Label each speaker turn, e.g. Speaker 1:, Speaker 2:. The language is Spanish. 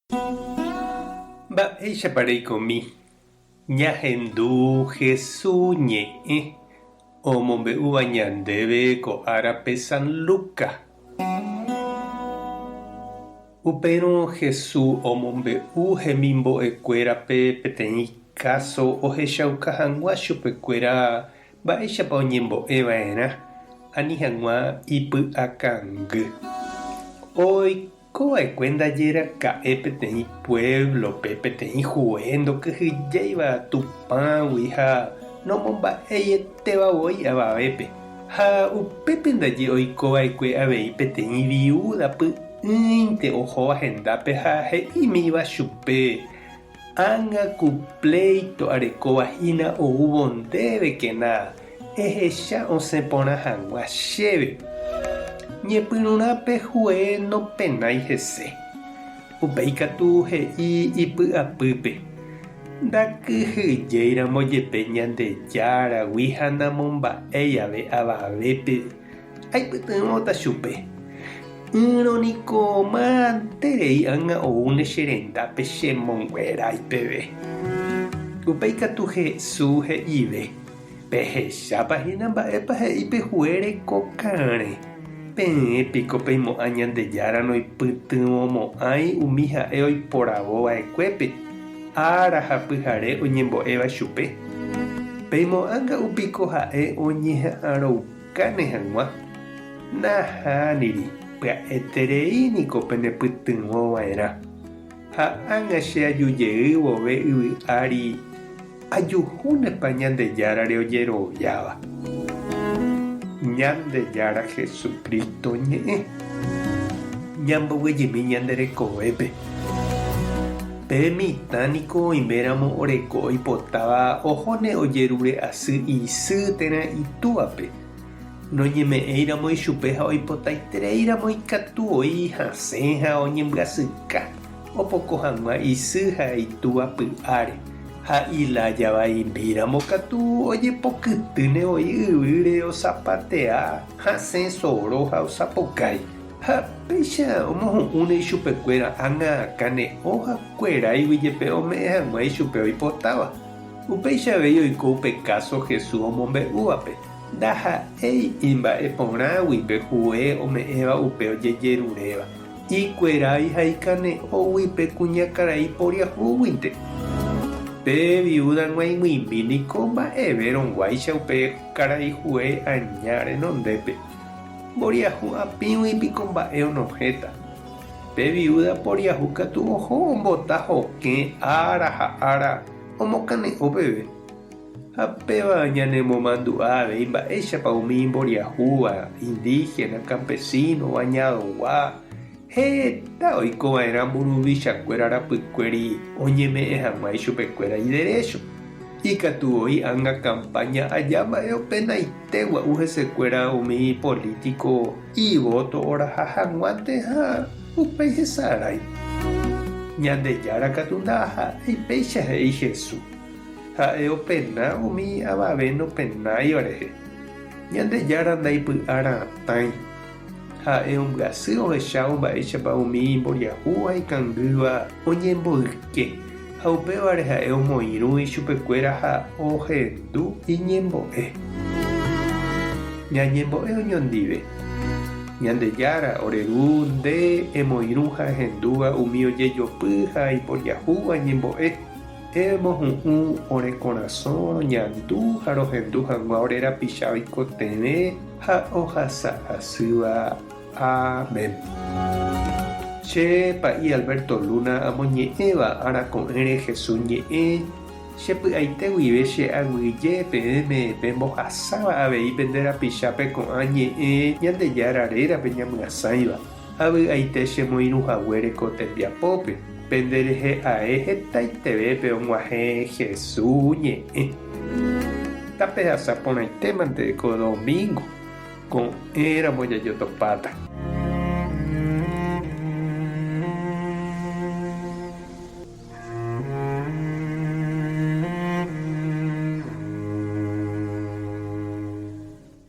Speaker 1: Mba'éichapareikomi ñahendu Jesús ñe'ẽ omombe'úva ñandéve ko árape San Lucas. Upérõ Jesús omombe'u hemimbo'ekuérape peteĩ káso ohechauka hag̃ua chupekuéra mba'éichapa oñembo'eva'erã ani hag̃ua ipy'akangy. Oikova'ekue ndajeraka'e peteĩ pueblope peteĩ hue ndokyhyjéiva Tupãgui ha nomomba'eietevavoi avavépe. Ha upépe ndaje oikova'ekue avei peteĩ viuda py'ỹinte ohóva hendápe ha he'ímiva chupe ág̃aku pléito arekovahína oúvo ndéve kena ehecha osẽporã hag̃ua chéve. Ñepyrũrape hue nopenái hese. Upéi katu he'i ipy'apýpe. Ndakyhyjéiramo jepe Ñandejáragui ha namomba'e ave avavépe aipytyvõta chupe. Yrõniko mánterei ág̃a oúne che rendápe chemonguerai peve. Upéi katu Jesús he'ive. Pehechápahína mba'épa he'ípe hue reko karẽ. Peẽpiko peimo'ã Ñandejára noipytyvõmo'ãi umi ha'e oiporavova'ekuépe ára ha pyhare oñembo'éva chupe. Peimo'ãnga'upiko ha'e oñeha'ãroukáne hag̃ua. Nahániri pya'etereíniko penepytyvõva'erã. Ha ág̃a che ajujey vove yvy ári ajuhúnepa Ñandejárare ojeroviáva. Ñandejára Jesucristo ñe'ẽ ñamboguejymi ñanderekovépe. Pe mitãniko oiméramo oreko oipotáva ohóne ojerure asy isy térã itúvape. Noñeme'ẽiramo ichupe ha oipotaitereíramo ikatu oi hasẽ ha oñembyasýka opoko hag̃ua isy ha itúva py'áre. Ha ilajavaimbíramo katu ojepokytýne oi yvýre osapatea hasẽ soro ha osapokái. Ha péicha omohu'ũne ichupekuéra ág̃akane ohakuéraigui jepe ome'ẽ hag̃ua ichupe oipotáva. Upéichavei oiko upe káso Jesús omombe'úvape. Ndaha'éi imba'eporãguipe hue ome'ẽva upe ojejeruréva. Ikuerái ha ikane'õguipe kuñakarai poriahúguinte. Pe viuda g̃uaig̃uimi mba'eve rongguáicha upe karai hue añáre nondépe. Mboriahu apĩguipiko mba'e onohéta. Pe viuda poriahu katu oho ombota hokẽ ára ha ára omokane'õ peve. Ha péva ñanemomandu'a avei mba'éichapa umi imboriahúva indígena, campesino, bañadoguá. Heta oikova'erã mburuvichakuéra rapykuéri oñeme'ẽ hag̃ua ichupekuéra iderecho. Ikatu oĩ ág̃a campaña aja mba'e openaite gua'u hesekuéra umi político ivoto oraha hag̃uánte ha upéi hesarái. Ñandejára katu ndaha'éi péicha he'i Jesús. Ha'e opena umi avave nopenáiva rehe. Ñandejára ndaipy'aratãi. Ha'e ombyasy ohechávo mba'éichapa umi imboriahúva ikangýva oñemboyke. Ha upévare ha'e omoirũ ichupekuéra ha ohendu iñembo'e. Ñañembo'e oñondive. Ñandejára oreru nde emoirũ ha hendúva umi ojejopy ha imboriahúva ñembo'e. Emohu'ũ ore corazón roñandu ha rohendu hag̃ua ore rapicha oikotevẽ ha ohasa asýva. Amén. Che pa'i Alberto Luna amoñe'ẽva arako'ẽre Jesús ñe'ẽ chepy'aite guive che aguyje peẽme pembohasáva avei pende rapichápe ko'ã ñe'ẽ Ñandejárarerape ñamyasãiva. Avy'aite chemoirũhaguére ko tembiapópe. Penderehe ae hetaitevépe og̃uahẽ Jesús ñe'ẽ. Tape hasa porãitémante ko domingo ko'ẽramo jajotopáta.